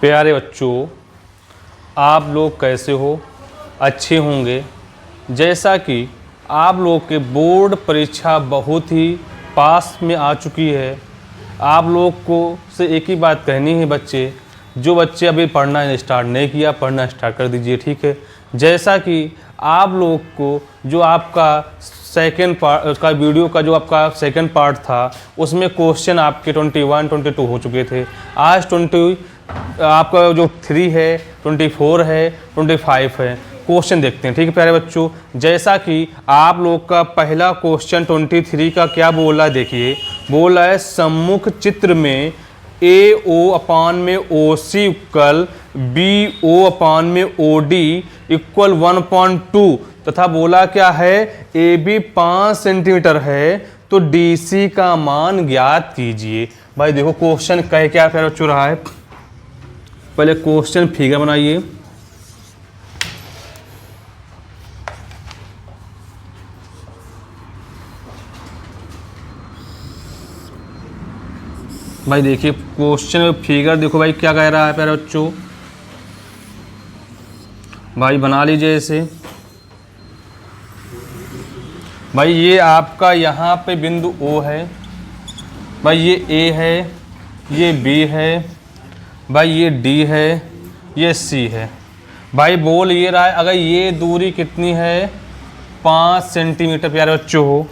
प्यारे बच्चों, आप लोग कैसे हो? अच्छे होंगे। जैसा कि आप लोग के बोर्ड परीक्षा बहुत ही पास में आ चुकी है, आप लोग को से एक ही बात कहनी है बच्चे, जो बच्चे अभी पढ़ना स्टार्ट नहीं किया, पढ़ना स्टार्ट कर दीजिए, ठीक है। जैसा कि आप लोग को जो आपका सेकेंड पार्ट उसका वीडियो का जो आपका सेकेंड पार्ट था, उसमें क्वेश्चन आपके 21, 22 हो चुके थे। आज 20 आपका जो 3 है, 24 है, 25 है। क्वेश्चन देखते हैं, ठीक है प्यारे बच्चों। जैसा कि आप लोग का पहला क्वेश्चन 23 का क्या बोला, देखिए बोला है सम्मुख चित्र में AO अपान में OC इक्वल BO अपान में OD इक्वल 1.2 तथा बोला क्या है AB 5 सेंटीमीटर है तो DC का मान ज्ञात कीजिए। भाई देखो क्वेश्चन कहे क्या प्यारे बच्चों रहा है, पहले क्वेश्चन फिगर बनाइए। भाई देखिए क्वेश्चन फिगर देखो भाई क्या कह रहा है प्यारे बच्चों, भाई बना लीजिए इसे। भाई ये आपका यहाँ पे बिंदु O है, भाई ये A है, ये B है, भाई ये D है, ये C है। भाई बोल ये रहा है अगर ये दूरी कितनी है 5 सेंटीमीटर प्यारे बच्चों हो।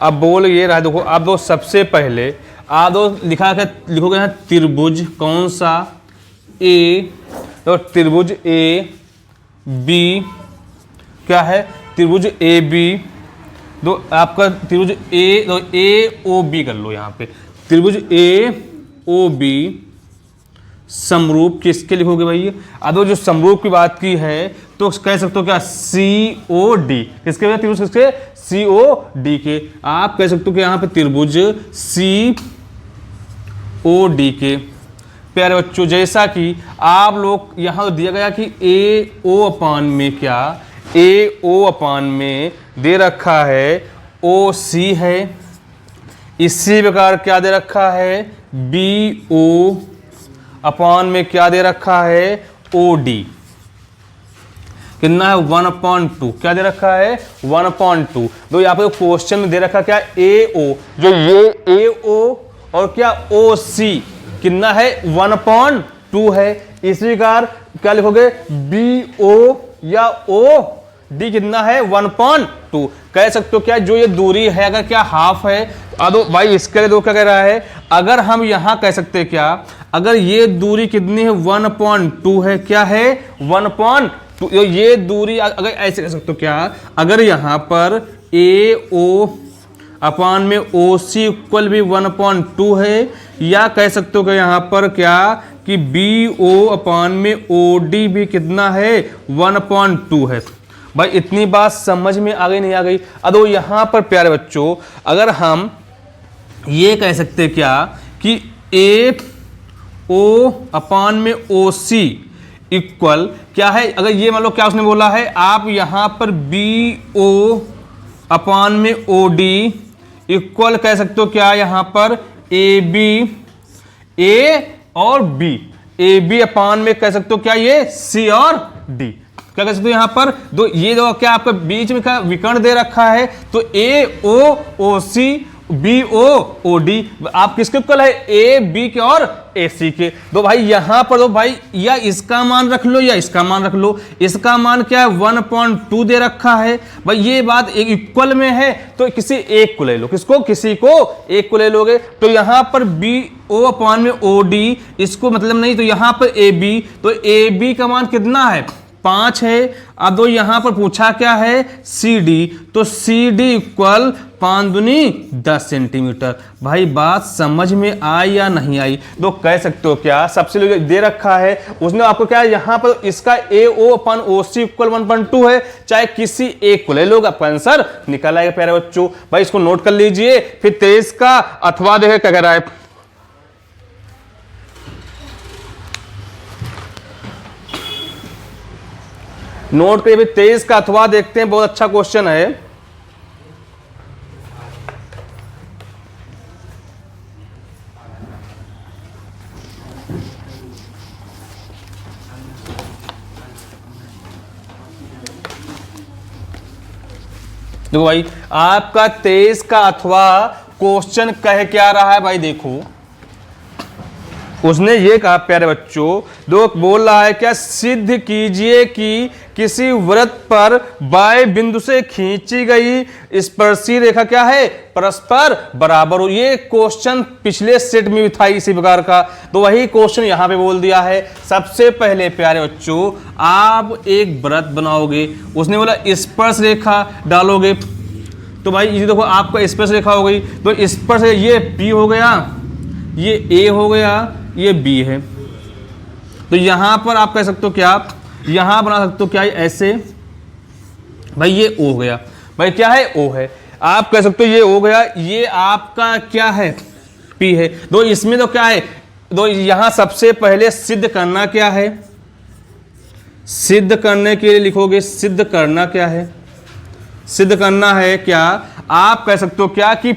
अब बोल ये रहा है देखो, अब दो सबसे पहले आप दो लिखोगे यहाँ त्रिभुज कौन सा A, तो त्रिभुज A B क्या है, त्रिभुज AB, दो आपका त्रिभुज A तो AOB कर लो यहाँ पे, त्रिभुज AOB समरूप किसके लिखोगे भाई। अब जो समरूप की बात की है तो कह सकते हो क्या COD, किसके भैया त्रिभुज किसके COD के। आप कह सकते हो कि यहाँ पे त्रिभुज COD के। प्यारे बच्चों जैसा कि आप लोग यहाँ दिया गया कि AO अपान में क्या, AO अपान में दे रखा है OC है, इसी प्रकार क्या दे रखा है BO अपान में क्या दे रखा है OD, कितना है 1/2, क्या दे रखा है 1/2। तो यहाँ पे क्वेश्चन में दे रखा क्या AO, जो ये AO और क्या OC कितना है 1/2 है। इसी प्रकार क्या लिखोगे BO या OD कितना है 1/2। कह सकते हो क्या जो ये दूरी है अगर क्या हाफ है, दो भाई इसके लिए दो क्या कह रहा है, अगर हम यहां कह सकते हैं क्या, अगर ये दूरी कितनी है 1/2 है, क्या है 1/2। ये दूरी अगर ऐसे कह सकते हो क्या, अगर यहां पर AO अपान में OC इक्वल भी 1/2 है, या कह सकते हो कि यहां पर क्या कि BO अपान में OD भी कितना है 1/2 है। भाई इतनी बात समझ में आ गई नहीं आ गई। अब यहां पर प्यारे बच्चों अगर हम ये कह सकते क्या कि AO अपान में OC इक्वल क्या है, अगर ये मान लो क्या उसने बोला है, आप यहां पर BO अपान में OD इक्वल कह सकते हो क्या यहां पर AB, A और B, AB अपान में कह सकते हो क्या ये C और D, क्या कह सकते हो यहां पर दो ये दो क्या आपका बीच में क्या विकर्ण दे रखा है, तो AOOC BOOD आप किसके इक्वल है AB के और AC के। दो भाई यहां पर दो भाई या इसका मान रख लो या इसका मान रख लो, इसका मान क्या है 1/2 दे रखा है। भाई ये बात एक इक्वल में है तो किसी एक को ले लो, किसको किसी को एक को ले लोगे। तो यहां पर BO अपान में OD इसको मतलब नहीं, तो यहां पर AB, तो AB का मान कितना है 5 है। अब दो यहां पर पूछा क्या है CD, तो CD इक्वल 5 दूनी 10 सेंटीमीटर। भाई बात समझ में आई या नहीं आई। तो कह सकते हो क्या सबसे दे रखा है उसने आपको क्या यहां पर इसका AO अपान OC इक्वल 1/2 है, चाहे किसी एक को ले लोगे आपका आंसर निकल आएगा प्यारे बच्चों। भाई इसको नोट कर लीजिए। फिर 23 का अथवा देखे क्या कह रहा है, नोट करिए। 23 का अथवा देखते हैं, बहुत अच्छा क्वेश्चन है। देखो भाई आपका 23 का अथवा क्वेश्चन कह क्या रहा है भाई, देखो उसने ये कहा प्यारे बच्चों, दो बोल रहा है क्या, सिद्ध कीजिए कि किसी वृत्त पर बाएं बिंदु से खींची गई स्पर्शी रेखा क्या है, परस्पर बराबर हो। ये क्वेश्चन पिछले सेट में भी था इसी प्रकार का, तो वही क्वेश्चन यहां पे बोल दिया है। सबसे पहले प्यारे बच्चों आप एक वृत्त बनाओगे, उसने बोला स्पर्श रेखा डालोगे, तो भाई ये देखो आपका स्पर्श रेखा हो गई, तो स्पर्श ये P हो गया, ये A हो गया, ये B है। तो यहां पर आप कह सकते हो क्या, यहां बना सकते हो क्या ऐसे, भाई ये O हो गया, भाई क्या है O है, आप कह सकते हो ये हो गया, ये आपका क्या है P है। तो इसमें तो क्या है, तो यहां सबसे पहले सिद्ध करना क्या है, सिद्ध करने के लिए लिखोगे, सिद्ध करना क्या है, सिद्ध करना है क्या, आप कह सकते हो क्या कि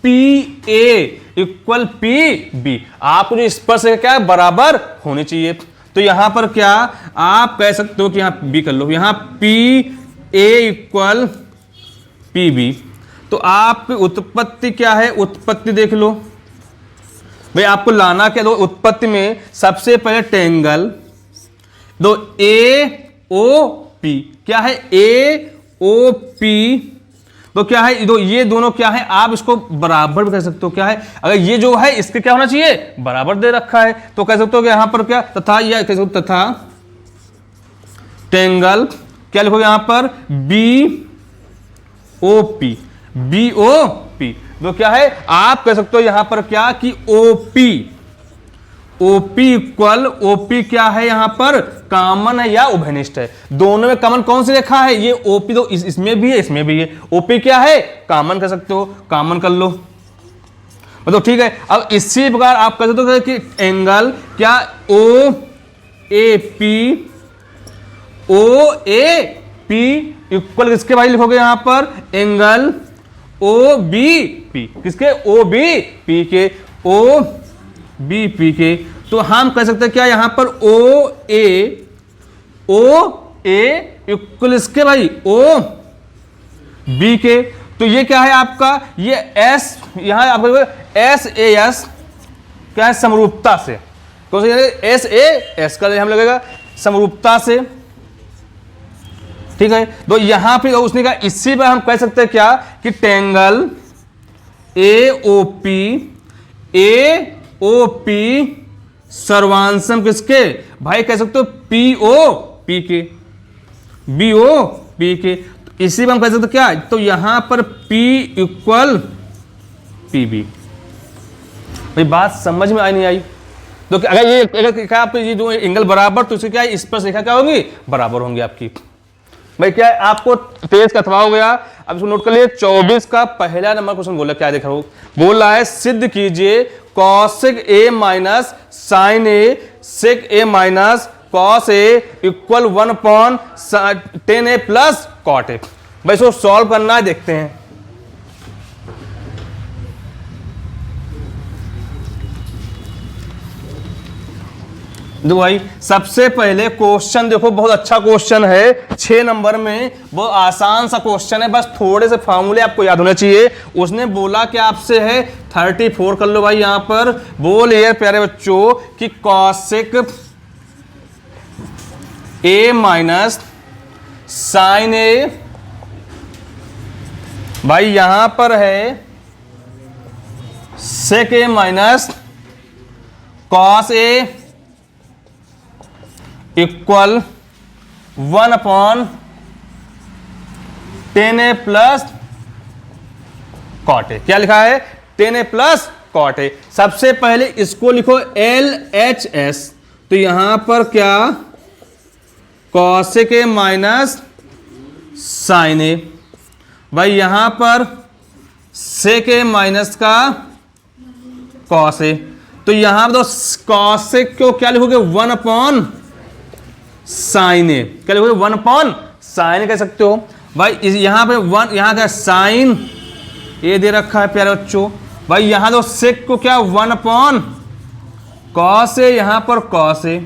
PA इक्वल PB, आपको जो स्पर्श है क्या बराबर होनी चाहिए। तो यहां पर क्या आप कह सकते हो कि यहां B कर लो, यहां PA इक्वल PB, तो आपकी उत्पत्ति क्या है, उत्पत्ति देख लो भाई, आपको लाना क्या, दो उत्पत्ति में सबसे पहले ट्रायंगल, दो AOP क्या है, AOP, तो क्या है, दो ये दोनों क्या है, आप इसको बराबर भी कह सकते हो क्या है, अगर ये जो है इसके क्या होना चाहिए, बराबर दे रखा है, तो कह सकते हो कि यहां पर क्या, तथा या कह सकते हो तथा ट्रायंगल क्या लिखोगे यहां पर BOP, BOP, तो क्या है, आप कह सकते हो यहां पर क्या कि OP इक्वल, OP क्या है यहां पर कॉमन है या उभयनिष्ठ है, दोनों में कॉमन कौन सी रेखा है, ये OP, तो इसमें भी है इसमें भी है, OP क्या है कॉमन कर सकते हो, कॉमन कर लो, मतलब ठीक है। अब इसी प्रकार आप कह सकते हो कि एंगल क्या OAP इक्वल किसके भाई लिखोगे यहां पर एंगल OBP, किसके OBP के, OBP के, तो हम कह सकते हैं क्या यहां पर OA इक्वल इसके भाई OB के, तो ये क्या है आपका, ये S यहां आपको SAS क्या है समरूपता से, कौन सा SAS का हम लगेगा समरूपता से, ठीक है। तो यहां पे उसने कहा इसी पर हम कह सकते हैं क्या कि ट्रायंगल AOP सर्वांशम किसके भाई, कह सकते हो POP के, BOP के, तो इसी पर हम कह सकते क्या, तो यहां पर P इक्वल PB, भाई बात समझ में आई नहीं आई, तो अगर ये क्या आपको ये जो एंगल बराबर, तो इससे क्या है, इस पर रेखा क्या होगी बराबर होंगी आपकी, भाई क्या है आपको 23 का अथवा हो गया। अब इसको नोट कर लिए, 24 का पहला नंबर क्वेश्चन बोला, क्या देख रहा हूं, बोल रहा है सिद्ध कीजिए cosec A minus sine A sec A minus cos A equal 1/10A plus cot A। भाई इसको सॉल्व करना है, देखते हैं। देखो भाई सबसे पहले क्वेश्चन देखो, बहुत अच्छा क्वेश्चन है, 6 नंबर में, बहुत आसान सा क्वेश्चन है, बस थोड़े से फॉर्मूले आपको याद होने चाहिए। उसने बोला कि आपसे है 34 कर लो भाई, यहां पर बोल ये प्यारे बच्चों कि cosec A minus sine A, भाई यहां पर है sec A minus cos A equal 1/10A plus cot A। क्या लिखा है 10A प्लस कॉट A। सबसे पहले इसको लिखो LHS, तो यहां पर क्या cosec A minus sine A, भाई यहां पर सेक A माइनस का कॉस A, तो यहां पर तो कॉसेक को क्या लिखोगे 1/sin A, क्या लिखोगे 1/sin कह सकते हो भाई। यहां पे 1, यहां क्या साइन A दे रखा है प्यारे बच्चों, भाई यहां तो सेक को क्या 1/cos A, यहां पर cos A,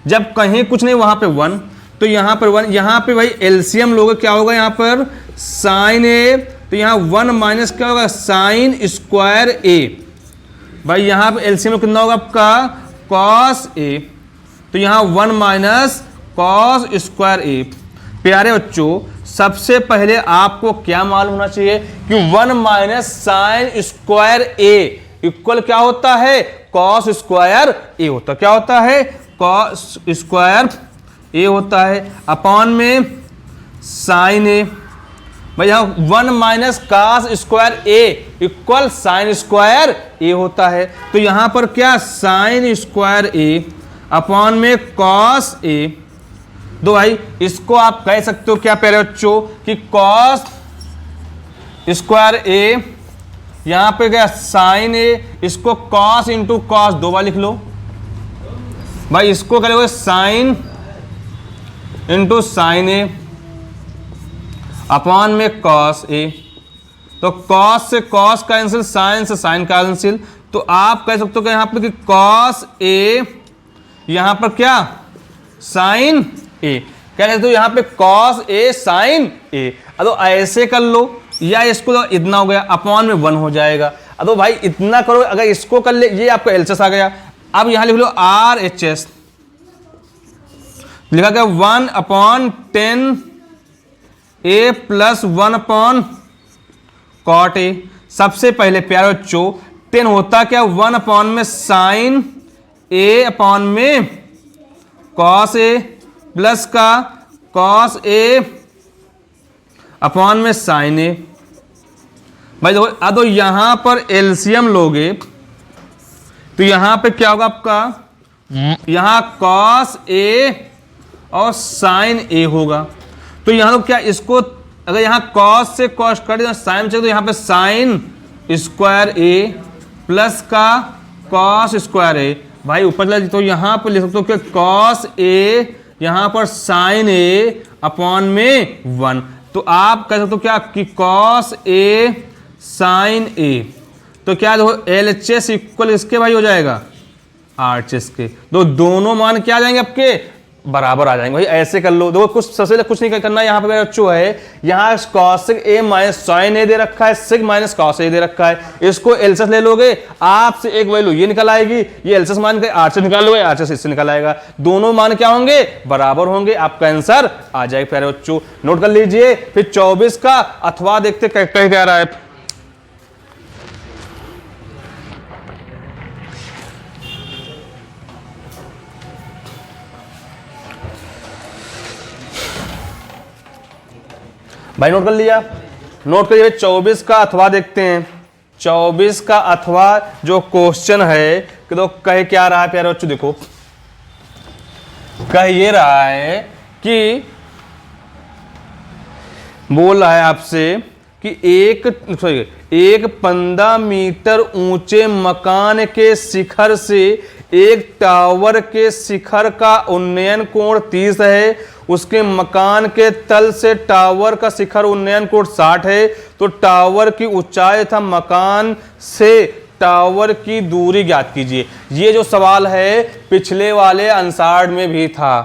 जब कहीं कुछ नहीं वहां पे 1, तो यहां पर 1, यहां पे भाई एलसीएम लोगे क्या होगा, यहां पर साइन ए, तो यहाँ 1 माइनस क्या होगा साइन स्क्वायर ए। भाई यहाँ पे एलसीएम कितना होगा आपका कॉस ए, तो यहाँ 1 माइनस कॉस स्क्वायर ए। प्यारे बच्चों सबसे पहले आपको क्या मालूम होना चाहिए कि 1 माइनस साइन स्क्वायर ए इक्वल क्या होता है कॉस स्क्वायर ए होता, क्या होता है कॉस स्क्वायर ए होता है अपॉन में साइन ए। भाई यहाँ 1 माइनस कॉस स्क्वायर ए इक्वल साइन स्क्वायर ए होता है, तो यहां पर क्या साइन स्क्वायर ए अपॉन में कॉस ए। दो भाई इसको आप कह सकते हो क्या प्यारे बच्चों कि कॉस स्क्वायर ए, यहां पे क्या साइन ए, इसको कॉस इंटू कॉस 2 बार लिख लो। भाई इसको क्या लिखोगे साइन इंटू साइन ए अपॉन में कॉस ए, तो कॉस से कॉस कैंसिल, साइन से साइन कैंसिल, तो आप कह सकते हो कि यहां पर कि कॉस ए, यहां पर क्या साइन ए, कह सकते हो यहां पे कॉस ए साइन ए। अब ऐसे कर लो या इसको तो इतना हो गया अपॉन में 1 हो जाएगा। अब भाई इतना करो, अगर इसको कर ले ये आपका एलएचएस आ गया। अब यहां लिख लो आर एच एस, लिखा गया 1 upon 10 A plus 1 upon cot A. सबसे पहले प्यारे बच्चों 10 होता क्या 1 अपॉन में साइन ए अपॉन में कॉस ए प्लस का कॉस ए अपॉन में साइन ए। भाई देखो अब तो यहां पर एलसीएम लोगे तो यहां पे क्या होगा आपका, यहां कॉस ए और साइन ए होगा, तो यहां तो क्या इसको अगर यहां कॉस से कॉस कट दिया साइन चाहिए तो यहां पे साइन स्क्वायर ए प्लस का कॉस स्क्वायर ए। भाई ऊपर चला तो यहां पर लिख सकते हो कि कॉस ए, यहां पर साइन ए अपॉन में 1, तो आप कह सकते हो क्या कि कॉस ए साइन ए, तो क्या देखो एलएचएस इक्वल इसके भाई हो जाएगा आरएचएस के, तो दोनों मान क्या आ जाएंगे आपके बराबर आ जाएंगे। भाई ऐसे कर लो, देखो कुछ सबसे कुछ नहीं करना, यहाँ पे मेरा बच्चों है यहाँ कॉसेक ए माइनस साइन ए दे रखा है, सिग माइनस कॉस ए दे रखा है, इसको एलएचएस ले लोगे आपसे एक वैल्यू ये निकल आएगी, ये एलएचएस मान के आरएचएस निकाल लोगे, आरएचएस इससे निकल आएगा, दोनों मान क्या होंगे बराबर होंगे, आपका आंसर आ जाएगा। प्यारे बच्चों नोट कर लीजिए। फिर 24 का अथवा देखते कह रहा है, भाई नोट कर लिया, नोट करिए 24 का अथवा देखते हैं। 24 का अथवा जो क्वेश्चन है कि तो कह क्या रहा है प्यारे बच्चों, देखो कह ये रहा है कि बोल रहा है आपसे कि एक 15 मीटर ऊंचे मकान के शिखर से एक टावर के शिखर का उन्नयन कोण 30 है, उसके मकान के तल से टावर का शिखर उन्नयन कोण 60 है, तो टावर की ऊंचाई तथा मकान से टावर की दूरी ज्ञात कीजिए। ये जो सवाल है पिछले वाले आंसर में भी था।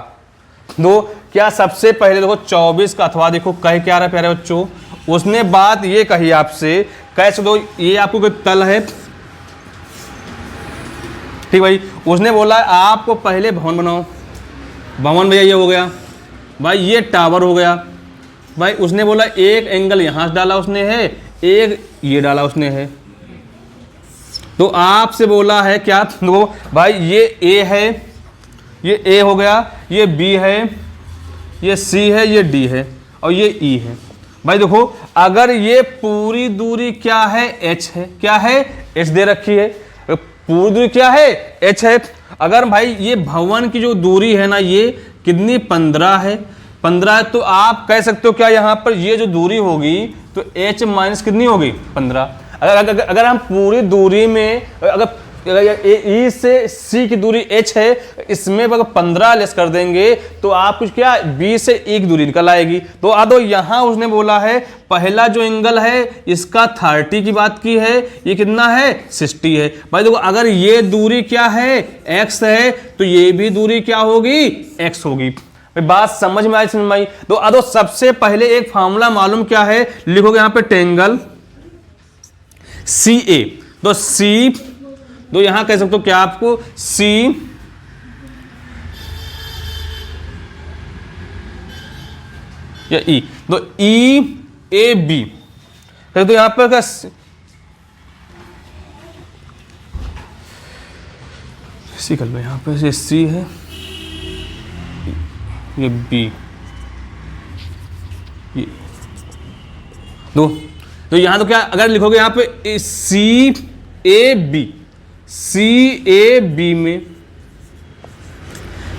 दो क्या सबसे पहले देखो 24 का अथवा देखो कह क्या रहा है प्यारे बच्चों, उसने बात ये कही आपसे, कैसे दो ये आपको कोई तल है ठीक भाई, उसने बोला आपको पहले भवन बनाओ, भवन भैया ये हो गया, भाई ये टावर हो गया, भाई उसने बोला एक एंगल यहां से डाला उसने है, एक ये डाला उसने है, तो आपसे बोला है क्या देखो भाई ये ए है, ये ए हो गया, ये बी है, ये सी है, ये डी है और ये ई है। भाई देखो अगर ये पूरी दूरी क्या है एच है, क्या है एच दे रखी है, पूरी दूरी क्या है एच है। अगर भाई ये भवन की जो दूरी है ना ये कितनी 15 है, 15 है, तो आप कह सकते हो क्या यहाँ पर ये जो दूरी होगी तो h माइनस कितनी होगी 15। अगर हम पूरी दूरी में अगर ई से सी की दूरी h है, इसमें अगर 15 लेस कर देंगे तो आप कुछ क्या बी से एक दूरी निकल आएगी। तो आदो यहाँ उसने बोला है पहला जो एंगल है इसका 30 की बात की है, ये कितना है 60 है। भाई देखो अगर ये दूरी क्या है x है तो ये भी दूरी क्या होगी x होगी। बात समझ में आई? तो सबसे पहले एक फार्मूला मालूम क्या है, लिखोगे यहां पे टेंगल सी ए, तो सी, तो यहां कह सकते हो क्या आपको सी या ई, तो ई ए बी, तो यहां पर क्या सी कर लो, यहां पर ये सी है, ये बी, ये तो यहां तो क्या अगर लिखोगे यहां पे सी A B, C A B में,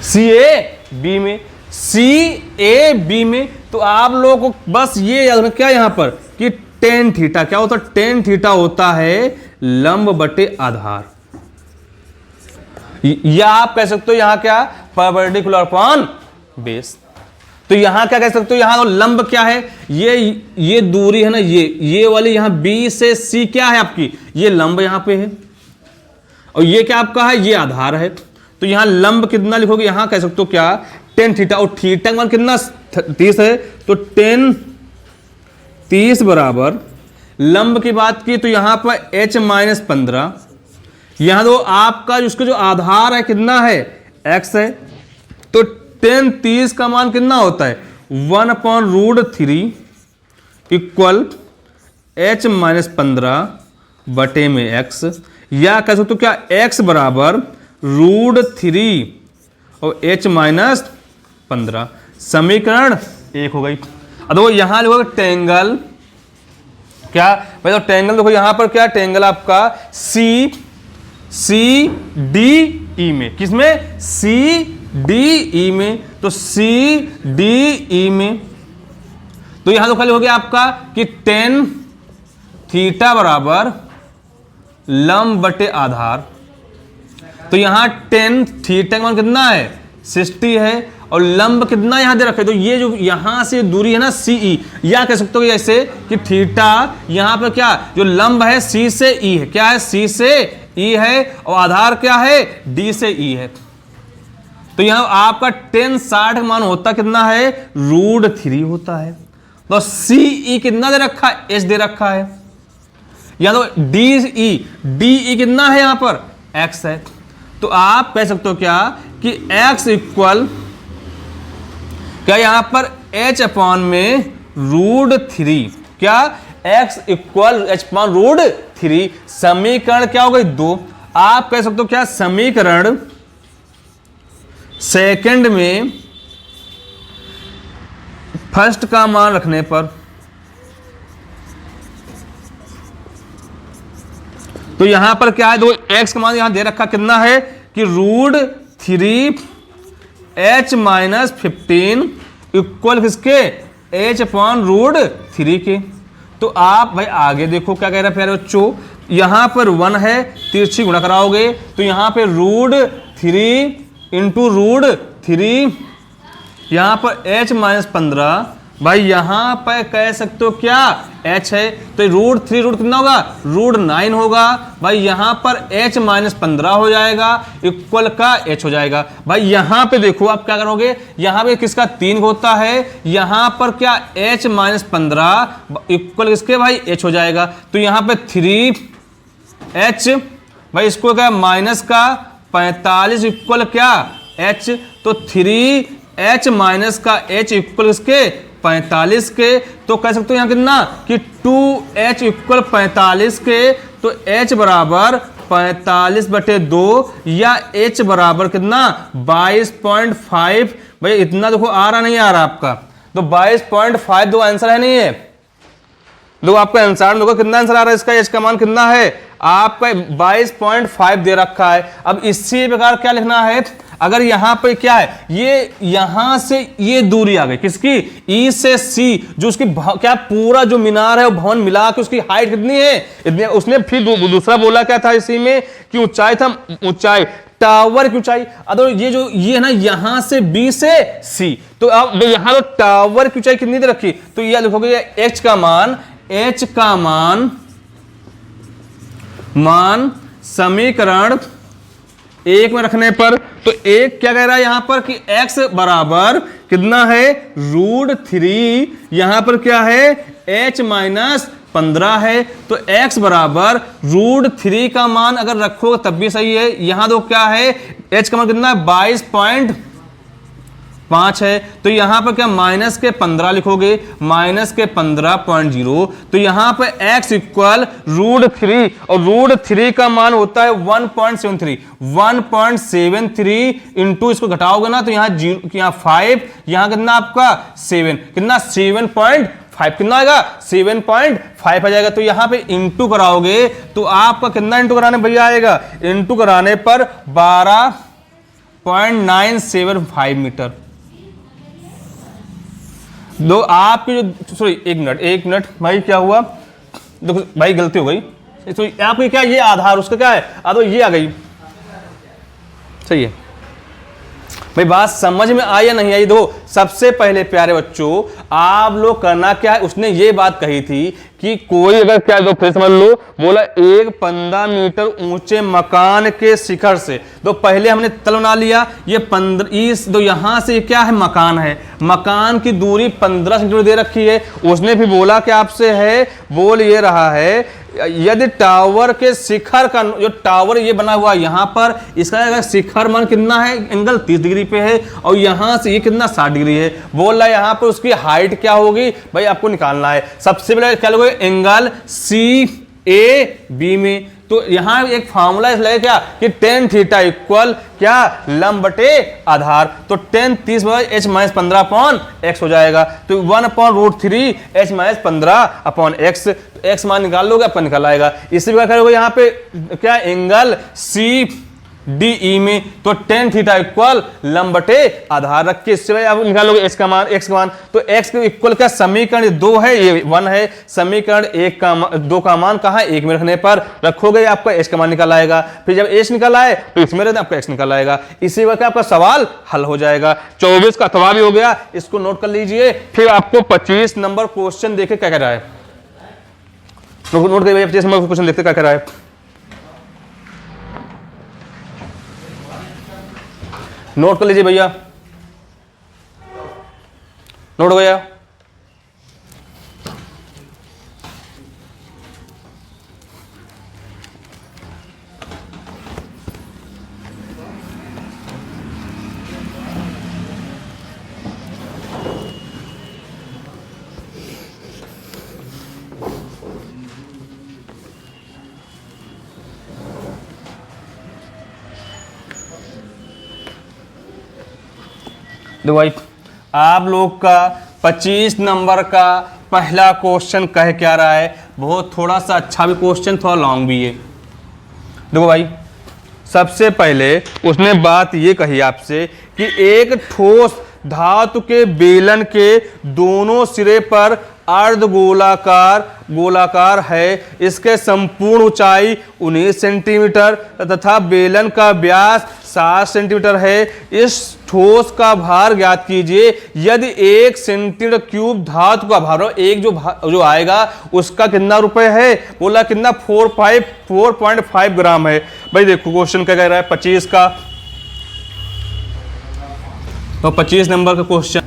सी ए बी में, सी ए बी में, तो आप लोगों को बस ये याद रखना क्या यहां पर कि टेन थीटा क्या होता है, टेन थीटा होता है लंब बटे आधार, या आप कह सकते हो यहां क्या परपेंडिकुलर अपॉन बेस। तो यहां क्या कह सकते हो, यहां तो लंब क्या है, ये दूरी है ना, ये वाली यहां बी से सी क्या है आपकी, ये लंब यहां पे है, और ये क्या आपका है, ये आधार है। तो यहां लंब कितना लिखोगे, यहां कह सकते हो क्या टेन थीटा, और थीटा का मान कितना 30 है, तो टेन 30 बराबर लंब की बात की तो यहां पर h माइनस 15, यहां तो आपका उसका जो आधार है कितना है x है, तो टेन 30 का मान कितना होता है 1/√3 इक्वल h माइनस 15 बटे में x, या कह सकते हो क्या x बराबर √3 और h माइनस 15, समीकरण 1 हो गई। अब देखो यहां लिखोगे टेंगल क्या भाई, तो टेंगल देखो यहां पर क्या टेंगल आपका सी डी ई में, किसमें सी डी ई में, तो सी डी ई में, तो यहां तो खाली हो गया आपका कि टेन थीटा बराबर लंब बटे आधार, तो यहां टेन थीटा का मान कितना है 60 है, और लंब कितना यहां दे रखे, तो ये जो यहां से दूरी है ना सी ई, या कह सकते हो ऐसे कि थीटा यहां पर क्या जो लंब है सी से ई है, क्या है सी से ई है, और आधार क्या है डी से ई है, तो यहां आपका टेन 60 का मान होता कितना है √3 होता है, तो सी ई कितना दे रखा है एच दे रखा है, या तो डी ई कितना है यहां पर एक्स है, तो आप कह सकते हो क्या कि x इक्वल क्या यहां पर h अपॉन में √3, क्या x इक्वल h अपॉन √3, समीकरण क्या हो गई 2। आप कह सकते हो क्या समीकरण सेकंड में फर्स्ट का मान रखने पर, तो यहां पर क्या है दो x का मान यहां दे रखा कितना है कि √3 h माइनस 15 इक्वल किसके h अपॉन √3 के। तो आप भाई आगे देखो क्या कह रहा है प्यारे बच्चों, यहां पर 1 है तिरछी गुणा कराओगे तो यहां पे √3 इंटू √3, यहां पर h माइनस 15, भाई यहां पर कह सकते हो क्या h है तो √3 रूट कितना होगा √9 होगा, भाई यहां पर h माइनस 15 हो जाएगा इक्वल का h हो जाएगा। भाई यहां पे देखो आप क्या करोगे, यहां पे किसका 3 होता है, यहां पर क्या h माइनस 15 इक्वल किसके भाई h हो जाएगा, तो यहां पे 3h, भाई इसको क्या माइनस का 45 इक्वल क्या h, तो 3h माइनस का h इक्वल इसके 45 के, तो कह सकते हो यहां कितना कि 2h इक्वल 45 के, तो h बराबर 45/2 या h बराबर कितना 22.5। भाई इतना देखो आ रहा नहीं आ रहा आपका, तो 22.5 दो आंसर है नहीं है, दो आपका आंसर देखो कितना आंसर आ रहा है इसका, h का मान कितना है आपका 22.5 दे रखा है। अब इसी प्रकार क्या लिखना है, अगर यहां पे क्या है ये यहां से ये दूरी आ गई किसकी E से C, जो उसकी क्या पूरा जो मीनार है वो भवन मिला के उसकी हाइट कितनी है इतनी, उसने फिर दूसरा बोला क्या था इसी में कि ऊंचाई था, ऊंचाई टावर की ऊंचाई, अगर ये है ना यहां से B से C, तो अब यहां तो टावर की ऊंचाई कितनी दे रखी, तो यह लिखोगे h का मान समीकरण 1 में रखने पर तो एक क्या कह रहा है यहां पर कि x बराबर कितना है √3, यहां पर क्या है h माइनस 15 है, तो x बराबर √3 का मान अगर रखोगे तब भी सही है। यहां तो क्या है h का मान कितना है 22.5 है, तो यहां पर क्या माइनस के 15 लिखोगे, माइनस के 15.0, तो यहां पर x इक्वल √3 और √3 का मान होता है 1.73 इंटू इसको घटाओगे ना तो यहाँ 5, यहाँ कितना आपका 7, कितना 7.5 कितना आएगा 7.5 आ जाएगा। तो यहां पे इंटू कराओगे तो आपका कितना इंटू कराने भैया आएगा, इंटू कराने पर 12.975 मीटर। दो आपकी जो सॉरी एक मिनट भाई क्या हुआ, देखो भाई गलती हो गई, तो आपकी क्या ये आधार उसका क्या है आधार ये आ गई, सही है भाई। बात समझ में आई या नहीं आई? दो सबसे पहले प्यारे बच्चों आप लोग करना क्या है, उसने ये बात कही थी कि कोई अगर क्या दो फिर समझ लो, बोला एक 15 मीटर ऊंचे मकान के शिखर से, तो पहले हमने तल बना लिया, ये 15 दो यहां से क्या है मकान है, मकान की दूरी 15 सेंटीमीटर दे रखी है। उसने भी बोला कि आपसे है, बोल ये रहा है यदि टावर के शिखर का जो टावर ये बना हुआ है यहां पर, इसका शिखर मान कितना है एंगल 30 डिग्री पे है और यहां से ये कितना 60 डिग्री है। बोल रहा है यहां पर उसकी हाइट क्या होगी भाई आपको निकालना है। सबसे पहले क्या लोगे एंगल CAB में, तो यहां एक फार्मूला लगे क्या कि tan थीटा इक्वल क्या लंब बटे आधार, तो tan 30 h minus 15 upon x हो जाएगा, तो 1/√3 h माइनस 15 अपॉन x, तो x मान निकाल लोगे आपका निकल आएगा। इसी प्रकार करोगे यहाँ पे क्या एंगल CDE में, तो tan थीटा इक्वल लंब बटे आधार रख के इससे आप निकालोगे x का मान, तो x के इक्वल क्या समीकरण 2 है ये 1 है, समीकरण 2 का मान कहाँ 1 में रखने पर रखोगे आपका h का मान निकल आएगा। फिर जब h निकल आए तो इसमें रहते आपका x निकल आएगा। इसी वक्त आपका सवाल हल हो जाएगा। 24 का अथवा भी हो गया, इसको नोट कर लीजिए। फिर आपको 25 नंबर क्वेश्चन देखे क्या कह रहा है, नोट करिए 25 नंबर क्वेश्चन देखते क्या कह रहा है। नोट कर लीजिए भैया, नोट हो गया। देखो भाई आप लोग का 25 नंबर का पहला क्वेश्चन कह क्या रहा है, बहुत थोड़ा सा अच्छा भी क्वेश्चन, थोड़ा लॉन्ग भी है। देखो भाई सबसे पहले उसने बात ये कही आपसे कि एक ठोस धातु के बेलन के दोनों सिरे पर गोलाकार है, इसके संपूर्ण ऊंचाई 19 सेंटीमीटर तथा बेलन का व्यास 7 सेंटीमीटर है। इस ठोस का भार ज्ञात कीजिए। यदि 1 सेंटीमीटर क्यूब धातु का भार, एक जो आएगा उसका कितना रुपए है, बोला कितना 4.5 ग्राम है। भाई देखो क्वेश्चन क्या कह रहा है 25 का, तो 25 नंबर का क्वेश्चन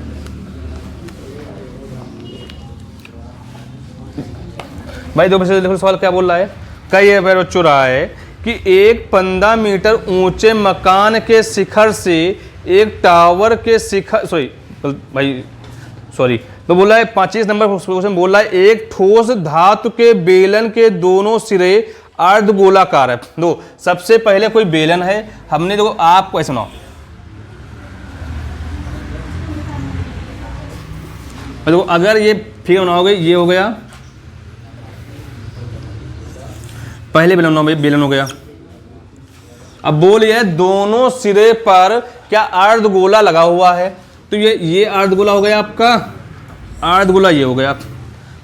भाई देखो सवाल क्या बोल रहा है, कई बार बच्चों रहा है कि एक 15 मीटर ऊंचे मकान के शिखर से एक टावर के शिखर तो बोला है 25 नंबर क्वेश्चन बोल रहा है एक ठोस धातु के बेलन के दोनों सिरे अर्धगोलाकार है। दो सबसे पहले कोई बेलन है, हमने देखो आपको ऐसा सुनाओ, देखो अगर ये फिगर बनाओगे ये हो गया पहले बेलन हो गया। अब बोलिए दोनों सिरे पर क्या अर्धगोला लगा हुआ है, तो ये अर्धगोला हो गया आपका, अर्धगोला ये हो गया।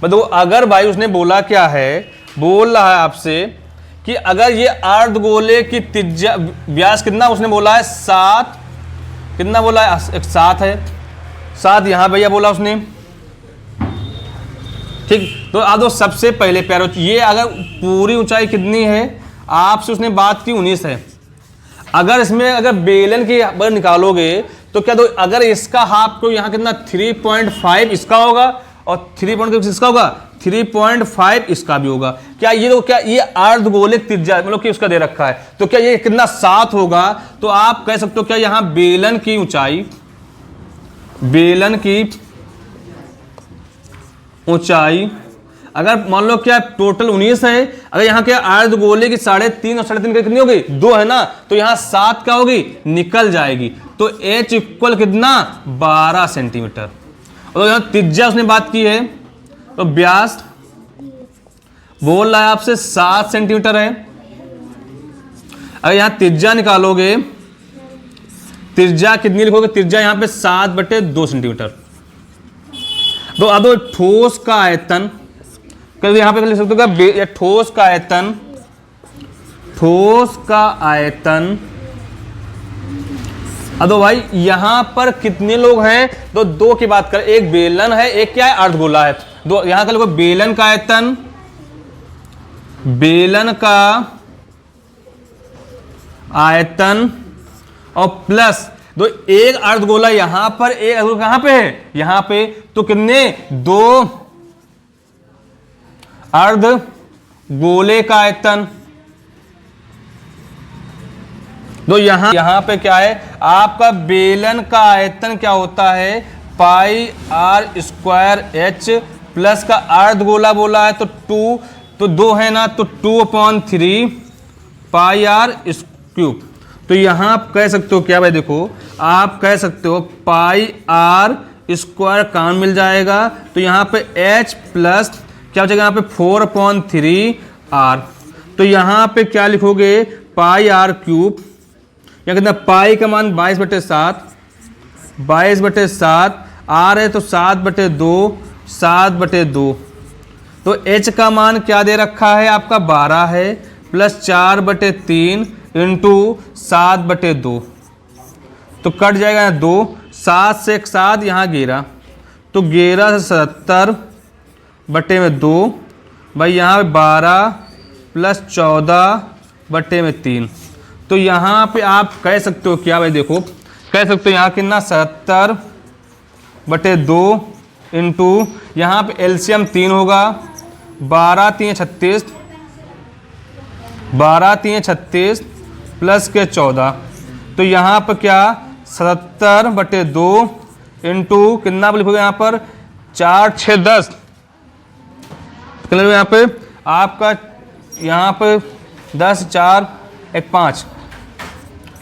मतलब अगर भाई उसने बोला क्या है, बोल रहा है आपसे कि अगर ये अर्धगोले की त्रिज्या व्यास कितना उसने बोला है 7, कितना बोला है 7 है, 7 यहां भैया बोला उसने, ठीक। तो आप दो सबसे पहले प्यारो ये अगर पूरी ऊंचाई कितनी है आपसे उसने बात की 19 है, अगर इसमें अगर बेलन की अगर निकालोगे तो क्या, तो अगर इसका हाफ को यहाँ कितना 3.5 इसका होगा और 3.5 इसका होगा, 3.5 इसका भी होगा। क्या ये तो क्या ये अर्धगोलिक त्रिज्या मतलब कि उसका दे रखा है, तो क्या ये कितना 7 होगा। तो आप कह सकते हो क्या यहाँ बेलन की ऊंचाई, बेलन की ऊंचाई अगर मान लो क्या टोटल 19 है, अगर यहाँ क्या अर्धगोले की 3.5 और 3.5 कितनी होगी 2 है ना, तो यहाँ 7 क्या होगी निकल जाएगी। तो h इक्वल कितना 12 सेंटीमीटर। और यहाँ त्रिज्या उसने बात की है, तो व्यास बोल रहा है आपसे 7 सेंटीमीटर है। अगर यहाँ त्रिज्या निकालोगे, त्रिज्या कितनी लिखोगे, त्रिज्या यहाँ पे 7/2 सेंटीमीटर। तो अब ठोस का आयतन यहाँ पे लिख सकते हो क्या, ठोस का आयतन, ठोस का आयतन। अब तो भाई यहां पर कितने लोग हैं, तो 2 की बात करें, एक बेलन है एक क्या है अर्धगोला है। दो यहां का लिखो बेलन का आयतन, बेलन का आयतन और प्लस दो एक अर्धगोला यहां पर, एक अर्धगोला कहां पे है यहां पे, तो कितने 2 अर्धगोले का आयतन। तो यहां पे क्या है आपका बेलन का आयतन क्या होता है पाई आर स्क्वायर एच प्लस का अर्धगोला बोला है तो 2, तो 2 है ना, तो 2/3 पाई आर क्यूब। तो यहां आप कह सकते हो क्या भाई, देखो आप कह सकते हो पाई आर स्क्वायर कान मिल जाएगा, तो यहां पे एच प्लस क्या हो जाएगा यहाँ पे 4/3 आर। तो यहाँ पे क्या लिखोगे पाई आर क्यूब, या कितना पाई का मान 22/7, 22/7 आर है तो 7/2, 7/2। तो एच का मान क्या दे रखा है आपका 12 है, प्लस 4/3 इंटू 7/2, तो कट जाएगा यहाँ 2, 7 से 7 यहाँ 11, तो 11 से 77/2 भाई यहाँ पे 12 प्लस 14/3। तो यहाँ पे आप कह सकते हो क्या भाई, देखो कह सकते हो यहाँ कितना 77/2 इंटू यहाँ पे एलसीएम 3 होगा, 12 3 36, 12 3 36 प्लस के 14, तो यहाँ पर क्या 77/2 इंटू कितना लिखोगे यहाँ पर 4 6 10, यहाँ पे आपका यहाँ पे 10 4 1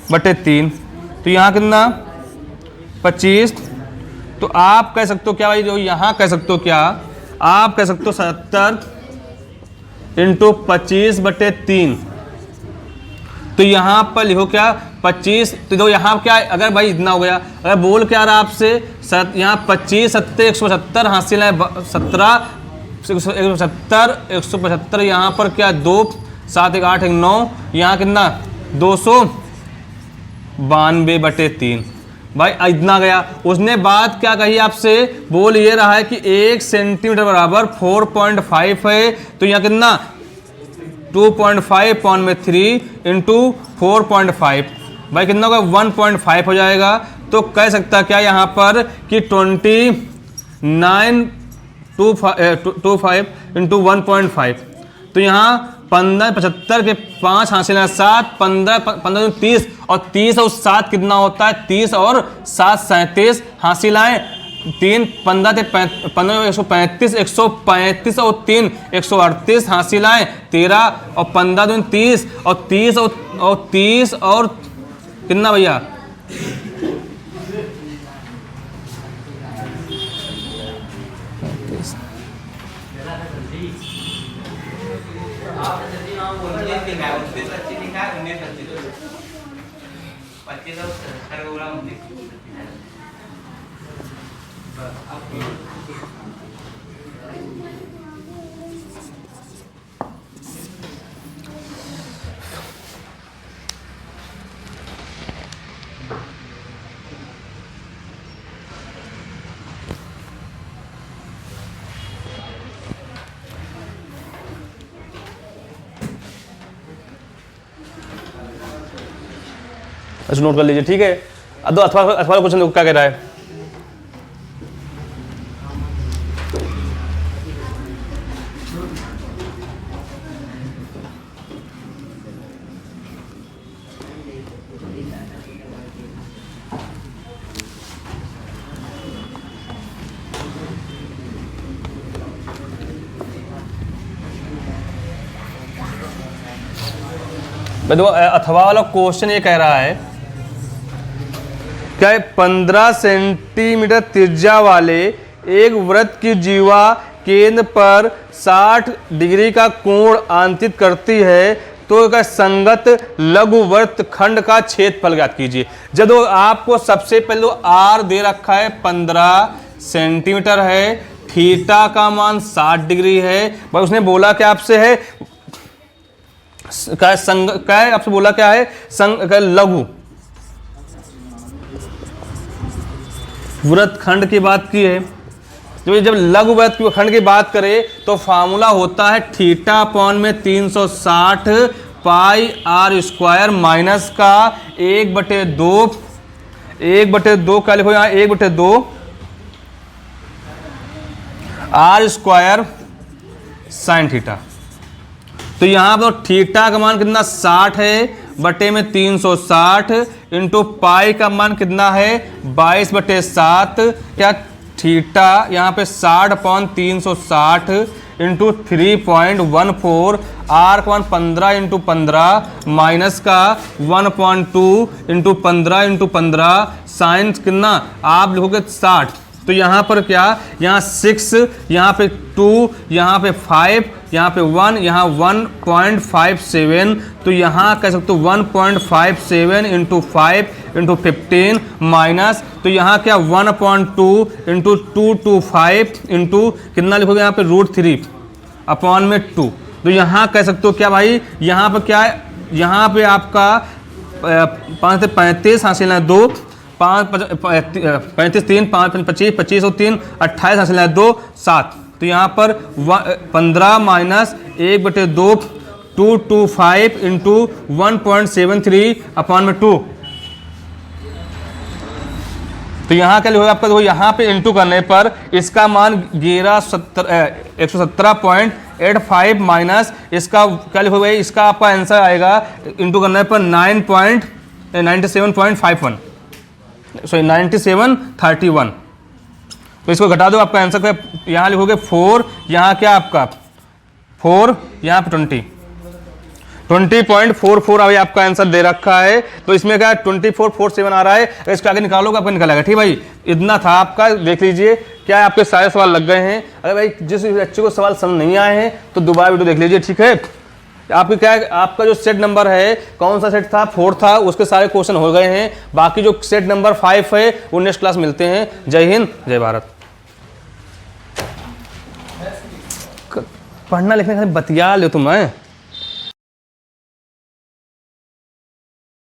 5/3, तो यहाँ कितना 25। तो आप कह सकते हो क्या भाई, जो यहाँ कह सकते हो क्या, आप कह सकते हो 70 इंटू 25/3। तो यहाँ पर लिखो क्या 25, तो यहाँ क्या अगर भाई इतना हो गया, अगर बोल क्या रहा आपसे यहाँ 25 7 175 हासिल है 17 170 175, यहाँ पर क्या 2 7 1 8 1 9, यहाँ कितना 292/3 भाई इतना गया। उसने बात क्या कही आपसे, बोल ये रहा है कि 1 सेंटीमीटर बराबर 4.5 है, तो यहाँ कितना 2.5/3 इंटू 4.5 भाई कितना होगा 1.5 हो जाएगा। तो कह सकता क्या यहाँ पर कि 2925 इंटू 1.5, तो यहाँ 15 75 के 5 हासिल है 7 15 15 30 और 30 और 7 कितना होता है 30 और 7 37 हासिल आए 3 15 से 15 135 135 और 3 138 हासिल आए 13 और 15 दूनी 30 और 30 और 30 और कितना भैया इसको नोट कर लीजिए, ठीक है। अब दो अथवा क्वेश्चन देखो क्या कह रहा है। देखो अथवा वाला क्वेश्चन ये कह रहा है क्या 15 सेंटीमीटर त्रिज्या वाले एक वृत्त की जीवा केंद्र पर 60 डिग्री का कोण आंतरित करती है, तो क्या संगत लघुवृत्त खंड का क्षेत्रफल ज्ञात कीजिए। जब आपको सबसे पहले तो आर दे रखा है 15 सेंटीमीटर है, थीटा का मान 60 डिग्री है, भाई उसने बोला क्या आपसे है क्या है आपसे बोला क्या है लघु वृत्त खंड की बात की है। जब लघु वृत्त खंड की बात करें तो फॉर्मूला होता है थीटा अपॉन में 360 पाई आर स्क्वायर माइनस का 1/2 क्या लिखो यहाँ 1/2 आर स्क्वायर साइन थीटा। तो यहाँ पर थीटा का मान कितना 60 है बटे में 360 इंटू पाई का मान कितना है 22/7, क्या थीटा यहाँ पे 60/360 इंटू 3.14, आर का मान 15 इंटू 15 माइनस का 1.2 इंटू 15 साइन कितना आप लिखोगे 60। तो यहाँ पर क्या यहाँ 6, यहाँ पे 2, यहाँ पे 5, यहाँ पे 1, यहाँ 1.57, तो यहाँ कह सकते हो 1.57 इंटू 5 इंटू 15 माइनस, तो यहाँ क्या 1/2 इंटू 225 इंटू कितना लिखोगे यहाँ पे √3 अपॉन में 2। तो यहाँ कह सकते हो क्या भाई यहाँ पे क्या है, यहाँ पे आपका 5 से 35 हासिल है 2, 35 3 5 25 25 और 3 28 हासिल है 2 7। तो यहाँ पर 15 माइनस 1/2 225 इंटू 1.73 अपॉन में 2। तो यहाँ क्या लिखोगे आपका, तो यहाँ पे इंटू करने पर इसका मान 117.85 माइनस इसका क्या लिखोगे, इसका आपका आंसर आएगा इंटू करने पर 97.51 सॉरी 9731। तो इसको घटा दो, आपका आंसर क्या यहाँ लिखोगे 4, यहाँ क्या आपका 4, यहाँ पे 20.44 अभी आपका आंसर दे रखा है। तो इसमें क्या 2447 आ रहा है, इसको आगे निकालोगे आपका निकलेगा। ठीक भाई, इतना था आपका, देख लीजिए क्या आपके सारे सवाल लग गए हैं। अगर भाई जिस बच्चे को सवाल समझ नहीं आए हैं तो दोबारा वीडियो देख लीजिए, ठीक है। आपके क्या आपका जो सेट नंबर है, कौन सा सेट था 4 था, उसके सारे क्वेश्चन हो गए हैं। बाकी जो सेट नंबर 5 है वो नेक्स्ट क्लास मिलते हैं। जय हिंद जय भारत। पढ़ना लिखने का बतिया लो तुम है।